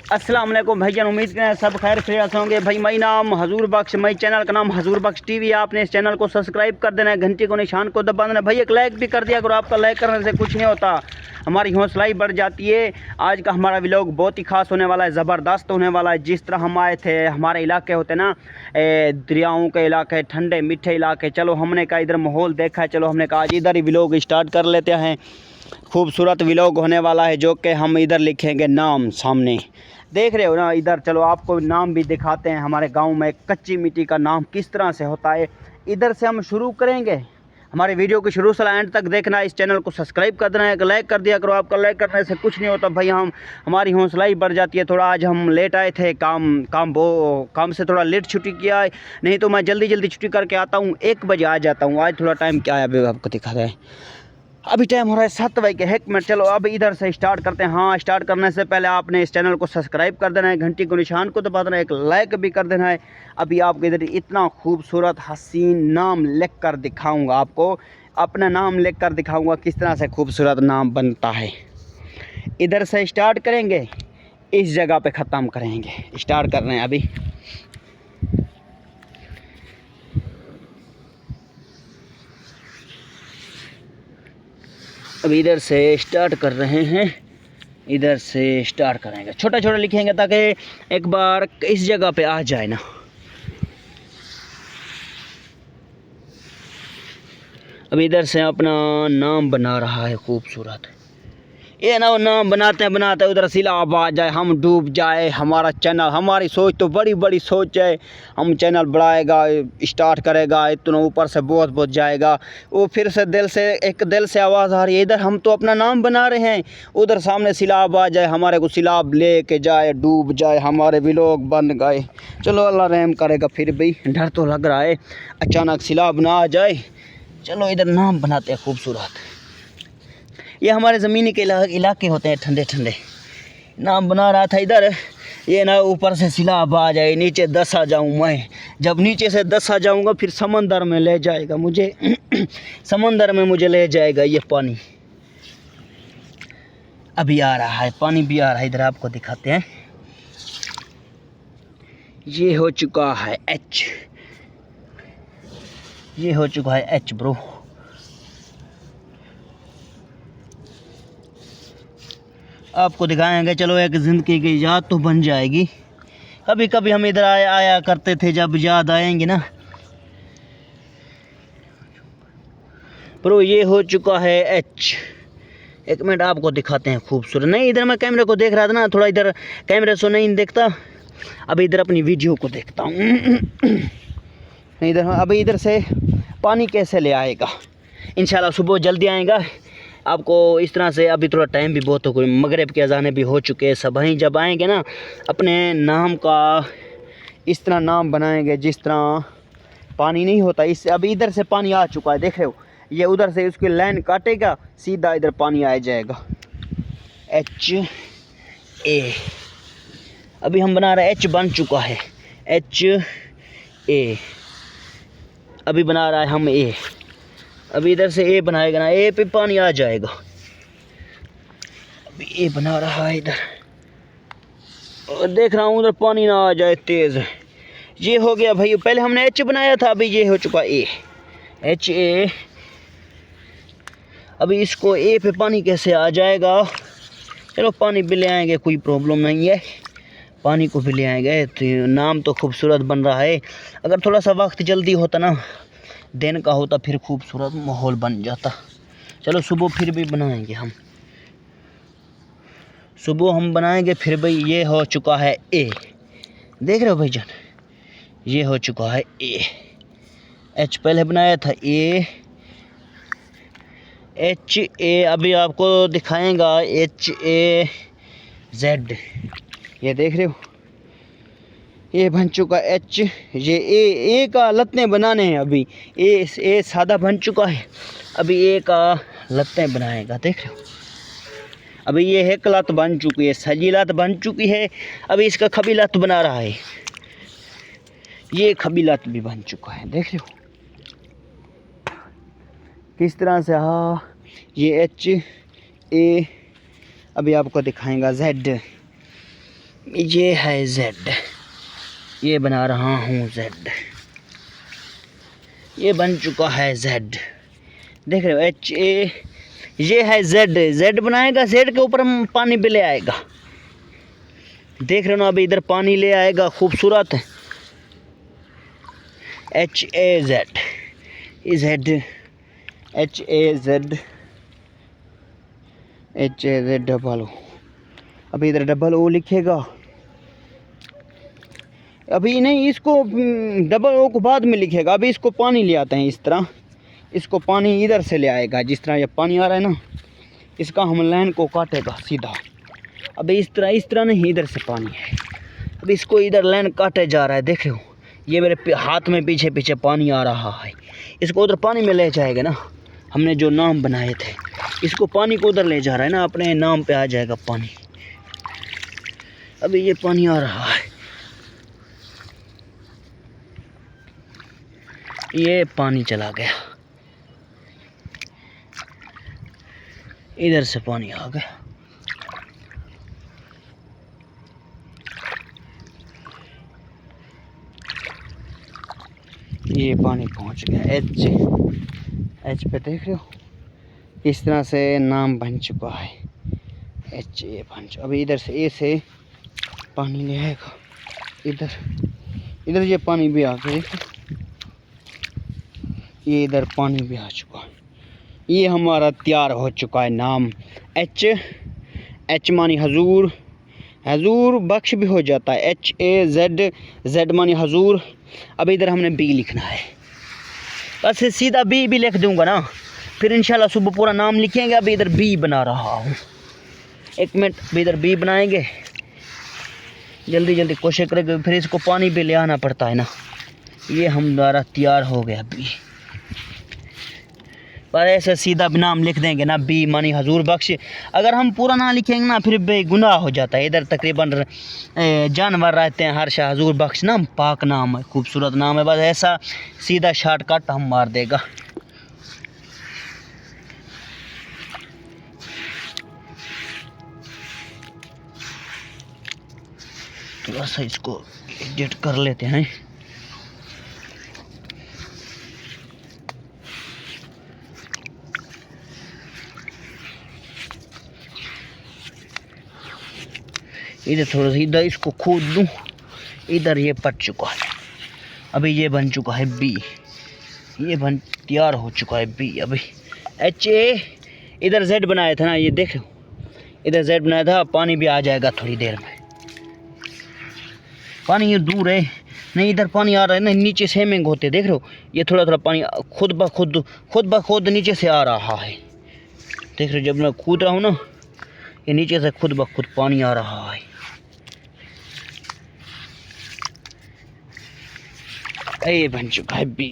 अस्सलाम वालेकुम भाईजान, उम्मीद करें सब खैर खैरियत होंगे। भाई मेरा नाम हजूर बख्श, मई चैनल का नाम हजूर बख्श टीवी। आपने इस चैनल को सब्सक्राइब कर देना है, घंटी को निशान को दबा देना। भाई एक लाइक भी कर दिया करो, आपका लाइक करने से कुछ नहीं होता, हमारी हौसला ही बढ़ जाती है। आज का हमारा व्लॉग बहुत ही खास होने वाला है, ज़बरदस्त होने वाला है। जिस तरह हम आए थे, हमारे इलाके होते ना दरियाओं के इलाके, ठंडे मीठे इलाके। चलो हमने कहा इधर माहौल देखा है, चलो हमने कहा आज इधर ही व्लॉग स्टार्ट कर लेते हैं। खूबसूरत व्लॉग होने वाला है, जो कि हम इधर लिखेंगे नाम सामने, देख रहे हो ना इधर। चलो आपको नाम भी दिखाते हैं। हमारे गांव में कच्ची मिट्टी का नाम किस तरह से होता है, इधर से हम शुरू करेंगे। हमारे वीडियो को शुरू से एंड तक देखना। इस चैनल को सब्सक्राइब कर देना है, एक लाइक कर दिया करो, आपका लाइक करने से कुछ नहीं होता भाई, हमारी हौसला ही बढ़ जाती है। थोड़ा आज हम लेट आए थे, काम से थोड़ा लेट छुट्टी किया है, नहीं तो मैं जल्दी छुट्टी करके आता हूँ, 1 बजे आ जाता हूँ। आज थोड़ा टाइम क्या है अभी आपको दिखा रहे हैं। अभी टाइम हो रहा है 7 बजे के 1 मिनट। चलो अब इधर से स्टार्ट करते हैं। हाँ, स्टार्ट करने से पहले आपने इस चैनल को सब्सक्राइब कर देना है, घंटी को निशान को दबा देना है, एक लाइक भी कर देना है। अभी आपको इधर इतना खूबसूरत हसीन नाम लिख कर दिखाऊंगा, आपको अपना नाम लिख कर दिखाऊंगा किस तरह से खूबसूरत नाम बनता है। इधर से स्टार्ट करेंगे, इस जगह पे ख़त्म करेंगे। स्टार्ट कर रहे हैं अभी। अब इधर से स्टार्ट कर रहे हैं, इधर से स्टार्ट करेंगे, छोटा छोटा लिखेंगे ताकि एक बार इस जगह पे आ जाए ना। अब इधर से अपना नाम बना रहा है खूबसूरत। ये ना नाम बनाते बनाते उधर सिलाब आ जाए, हम डूब जाए। हमारा चैनल, हमारी सोच तो बड़ी बड़ी सोच है। हम चैनल बढ़ाएगा, स्टार्ट करेगा, इतना ऊपर से बहुत जाएगा। वो फिर से दिल से आवाज़ आ रही है, इधर हम तो अपना नाम बना रहे हैं, उधर सामने सिलाब आ जाए, हमारे को सिलाब ले के जाए, डूब जाए, हमारे व्लॉग बन गए। चलो अल्लाह रहम करेगा। फिर भी डर तो लग रहा है अचानक सिलाब ना आ जाए। चलो इधर नाम बनाते हैं खूबसूरत। ये हमारे ज़मीनी के इलाके होते हैं, ठंडे ठंडे। नाम बना रहा था इधर, ये ना ऊपर से सिलाब आ जाए, नीचे दस आ जाऊँ मैं। जब नीचे से 10 आ जाऊँगा फिर समंदर में ले जाएगा मुझे समंदर में मुझे ले जाएगा ये पानी। अभी आ रहा है, पानी भी आ रहा है, इधर आपको दिखाते हैं। ये हो चुका है एच, ये हो चुका है एच ब्रो। आपको दिखाएंगे, चलो एक ज़िंदगी की याद तो बन जाएगी। कभी कभी हम इधर आया करते थे, जब याद आएंगे ना ब्रो। ये हो चुका है एच। 1 मिनट आपको दिखाते हैं खूबसूरत। नहीं, इधर मैं कैमरे को देख रहा था ना, थोड़ा इधर कैमरे से नहीं देखता, अभी इधर अपनी वीडियो को देखता हूँ। नहीं इधर, अभी इधर से पानी कैसे ले आएगा, इंशाल्लाह सुबह जल्दी आएगा। आपको इस तरह से, अभी थोड़ा टाइम भी बहुत हो गई, मगरिब के अज़ाने भी हो चुके हैं। सब ही जब आएंगे ना, अपने नाम का इस तरह नाम बनाएंगे जिस तरह पानी नहीं होता। इससे अभी इधर से पानी आ चुका है, देख रहे हो। ये उधर से उसकी लाइन काटेगा, सीधा इधर पानी आ जाएगा। एच ए, अभी हम बना रहे हैं, एच बन चुका है, एच ए। अभी बना रहा है हम ए, अभी इधर से ए बनाएगा ना, ए पे पानी आ जाएगा। अभी ए बना रहा है इधर, और देख रहा हूँ उधर पानी ना आ जाए तेज़। ये हो गया भाई, पहले हमने एच बनाया था, अभी ये हो चुका ए, एच ए। अभी इसको ए पे पानी कैसे आ जाएगा। चलो पानी भी ले आएंगे, कोई प्रॉब्लम नहीं है, पानी को भी ले आएंगे। तो नाम तो खूबसूरत बन रहा है। अगर थोड़ा सा वक्त जल्दी होता ना, दिन का होता, फिर खूबसूरत माहौल बन जाता। चलो सुबह फिर भी बनाएंगे हम, सुबह हम बनाएंगे फिर भाई। ये हो चुका है ए, देख रहे हो भाईजान, ये हो चुका है ए। एच पहले बनाया था, ए, एच ए। अभी आपको दिखाएंगा एच ए जेड, ये देख रहे हो, ये बन चुका एच। ये ए का लत्ते बनाने हैं अभी। ए सादा बन चुका है, अभी ए का लत्ते बनाएगा, देख रहे हो। अभी ये एक लत बन चुकी है, सजी लत बन चुकी है। अभी इसका खबी लत बना रहा है, ये खबी लत भी बन चुका है, देख रहे हो किस तरह से। हाँ, ये एच ए। अभी आपको दिखाएगा जेड, ये है जेड, ये बना रहा हूँ जेड, ये बन चुका है जेड, देख रहे हो एच ए, ये है जेड, जेड बनाएगा, जेड के ऊपर हम पानी भी ले आएगा, देख रहे हो ना, अभी इधर पानी ले आएगा खूबसूरत, H A Z, Z H A Z, H A Z double O, अभी इधर डबल ओ लिखेगा, अभी नहीं, इसको डबल ओ को बाद में लिखेगा, अभी इसको पानी ले आते हैं इस तरह, इसको पानी इधर से ले आएगा, जिस तरह ये पानी आ रहा है ना, इसका हम लाइन को काटेगा सीधा, अभी इस तरह नहीं, इधर से पानी है, अब इसको इधर लाइन काटे जा रहा है, देख रहे हो, ये मेरे हाथ में पीछे पीछे पानी आ रहा है, इसको उधर पानी में ले जाएगा ना, हमने जो नाम बनाए थे, इसको पानी को उधर ले जा रहा है ना, अपने नाम पे आ जाएगा पानी, अभी ये पानी आ रहा है, ये पानी चला गया, इधर से पानी आ गया, ये पानी पहुंच गया एच पे, देख रहे हो, इस तरह से नाम बन चुका है, एच ए बन चुका, अभी इधर से ए से पानी ले आएगा, इधर ये पानी भी आ गया, ये इधर पानी भी आ चुका है, ये हमारा तैयार हो चुका है नाम, एच मानी हजूर, हजूर बख्श भी हो जाता है, एच ए जेड, जेड मानी हजूर, अब इधर हमने बी लिखना है, बस सीधा बी भी लिख दूंगा ना, फिर इंशाल्लाह सुबह पूरा नाम लिखेंगे, अभी इधर बी बना रहा हूँ, 1 मिनट, अभी इधर बी बनाएंगे, जल्दी कोशिश करेंगे, फिर इसको पानी भी ले आना पड़ता है ना, ये हमारा तैयार हो गया बी, पर ऐसे सीधा भी नाम लिख देंगे ना, बी मानी हजूर बख्श, अगर हम पूरा ना लिखेंगे ना, फिर बेगुनाह हो जाता है, इधर तकरीबन जानवर रहते हैं, हर शाह हजूर बख्श नाम पाक नाम है, खूबसूरत नाम है, बस ऐसा सीधा शॉर्टकट हम मार देगा, थोड़ा सा इसको एडिट कर लेते हैं, इधर थोड़ा सा इधर इसको खोद दूँ, इधर ये पट चुका है, अभी ये बन चुका है बी, ये बन तैयार हो चुका है बी, अभी एच ए, इधर जेड बनाया था ना, ये देख लो, इधर जेड बनाया था, पानी भी आ जाएगा थोड़ी देर में, पानी ये दूर है, नहीं इधर पानी आ रहा है ना, नीचे से हेमिंग होते, देख रहे हो, ये थोड़ा पानी खुद ब खुद नीचे से आ रहा है, देख रहे हो, जब मैं कूद रहा हूँ ना, ये नीचे से खुद ब खुद पानी आ रहा है, ये बन चुका है बी,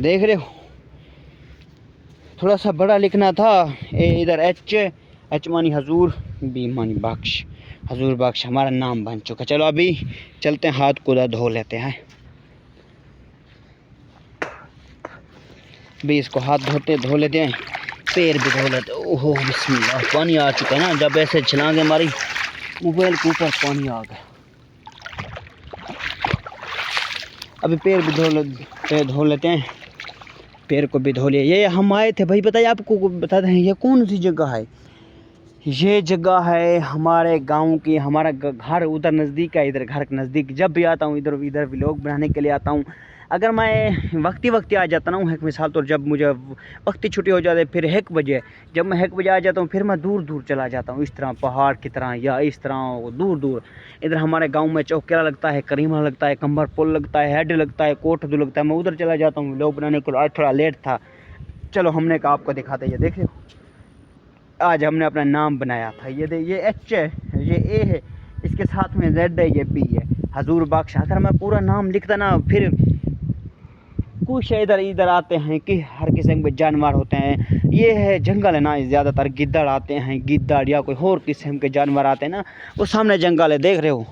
देख रहे हो, थोड़ा सा बड़ा लिखना था, इधर एच मानी हजूर, बी मानी बख्श, हजूर बख्श हमारा नाम बन चुका। चलो अभी चलते हैं, हाथ को धो लेते हैं, अभी इसको हाथ धो लेते हैं, पैर भी धो लेते हैं, ओहो बिस्मिल्लाह, पानी आ चुका है ना, जब ऐसे छलांगे हमारी मोबाइल के ऊपर पानी आ गया, अभी पैर भी धो लेते हैं, पैर को भी धो लिया। ये हम आए थे भाई, बताइए आपको बताते हैं, ये कौन सी जगह है, ये जगह है हमारे गांव की, हमारा घर उधर नज़दीक है, इधर घर के नज़दीक जब भी आता हूँ इधर व्लॉग बनाने के लिए आता हूँ, अगर मैं वक्ती आ जाता ना, एक मिसाल तो जब मुझे वक्ती छुट्टी हो जाती है, फिर 1 बजे, जब मैं 1 बजे आ जाता हूँ, फिर मैं दूर चला जाता हूँ, इस तरह पहाड़ की तरह या इस तरह दूर। इधर हमारे गांव में चौकेरा लगता है, करीमा लगता है, कंबर पुल लगता है, हेड लगता है, कोटदू लगता है, मैं उधर चला जाता हूँ व्लॉग बनाने के लिए। आज थोड़ा लेट था, चलो हमने कहा आपको दिखाते हैं, देख लो आज हमने अपना नाम बनाया था, ये एच है, ये ए है, इसके साथ में जेड है, ये बी है, हजूर बख्श। अगर मैं पूरा नाम लिखता ना, फिर कुछ इधर आते हैं कि हर किस्म के जानवर होते हैं, ये है जंगल है ना, ज़्यादातर गिद्दड़ आते हैं, गिद्दड़ या कोई और किस्म के जानवर आते हैं ना, वो सामने जंगल है, देख रहे हो,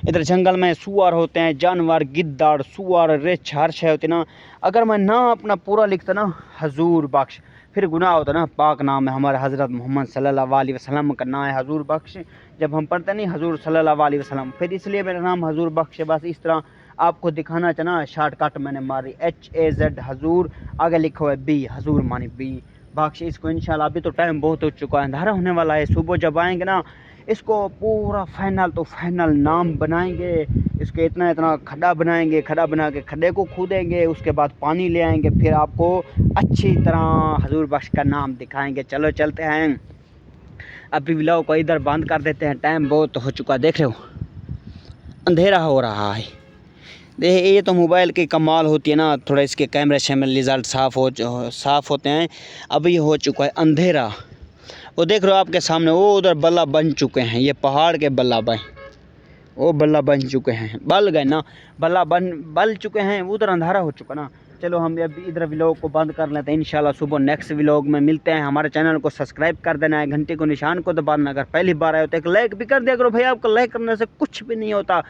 इधर जंगल में सुअर होते हैं, जानवर, गिद्दड़, सुअर, रिछ, हर शय होते ना। अगर मैं ना अपना पूरा लिखता ना हजूर बख्श, फिर गुनाह होता ना। पाक नाम है हमारे हज़रत मोहम्मद सल्लल्लाहु अलैहि वसल्लम का नाम है हजूर बख्श। जब हम पढ़ते नहीं हजूर सल्लल्लाहु अलैहि वसल्लम, फिर इसलिए मेरा नाम हजूर बख्श है। बस इस तरह आपको दिखाना चाहना, शॉर्टकट मैंने मारी HAZ हजूर, आगे लिखा हुआ है B, हजूर मानी B बख्श। इसको इंशाल्लाह, अभी तो टाइम बहुत हो चुका है, अंधारा होने वाला है। सुबह जब आएंगे ना इसको पूरा फाइनल तो फाइनल नाम बनाएंगे। इसके इतना इतना खड्डा बनाएंगे, खड्डा बना के खड्डे को खोदेंगे, उसके बाद पानी ले आएंगे, फिर आपको अच्छी तरह हजूर बख्श का नाम दिखाएंगे। चलो चलते हैं, अभी व्लॉग को इधर बंद कर देते हैं, टाइम बहुत हो चुका, देख रहे हो अंधेरा हो रहा है। देख ये तो मोबाइल की कमाल होती है ना, थोड़ा इसके कैमरे शैमरे रिज़ल्ट साफ़ होते हैं। अभी हो चुका है अंधेरा, वो देख रहे हो आपके सामने, वो उधर बल्ला बन चुके हैं, ये पहाड़ के बल्ला बन, वो बल्ला बन चुके हैं, बल गए ना, बल्ला बल चुके हैं, उधर अंधारा हो चुका ना। चलो हम अभी इधर व्लॉग को बंद कर लेते हैं, इंशाल्लाह सुबह नेक्स्ट व्लॉग में मिलते हैं। हमारे चैनल को सब्सक्राइब कर देना है, घंटे को निशान को दबाना, अगर पहली बार आए हो तो एक लाइक भी कर दिया करो भाई, आपका लाइक करने से कुछ भी नहीं होता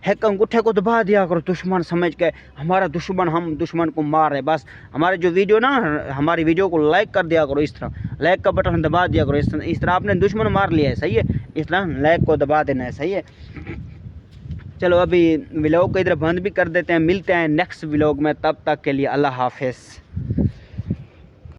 है, अंगूठे को दबा दिया करो दुश्मन समझ के, हमारा दुश्मन, हम दुश्मन को मार रहे, बस हमारे जो वीडियो ना, हमारी वीडियो को लाइक कर दिया करो, इस तरह लाइक का बटन दबा दिया करो, इस तरह आपने दुश्मन मार लिया है, सही है, इस तरह लाइक को दबा देना है, सही है। चलो अभी व्लॉग को इधर बंद भी कर देते हैं, मिलते हैं नेक्स्ट व्लॉग में, तब तक के लिए अल्लाह हाफिज़।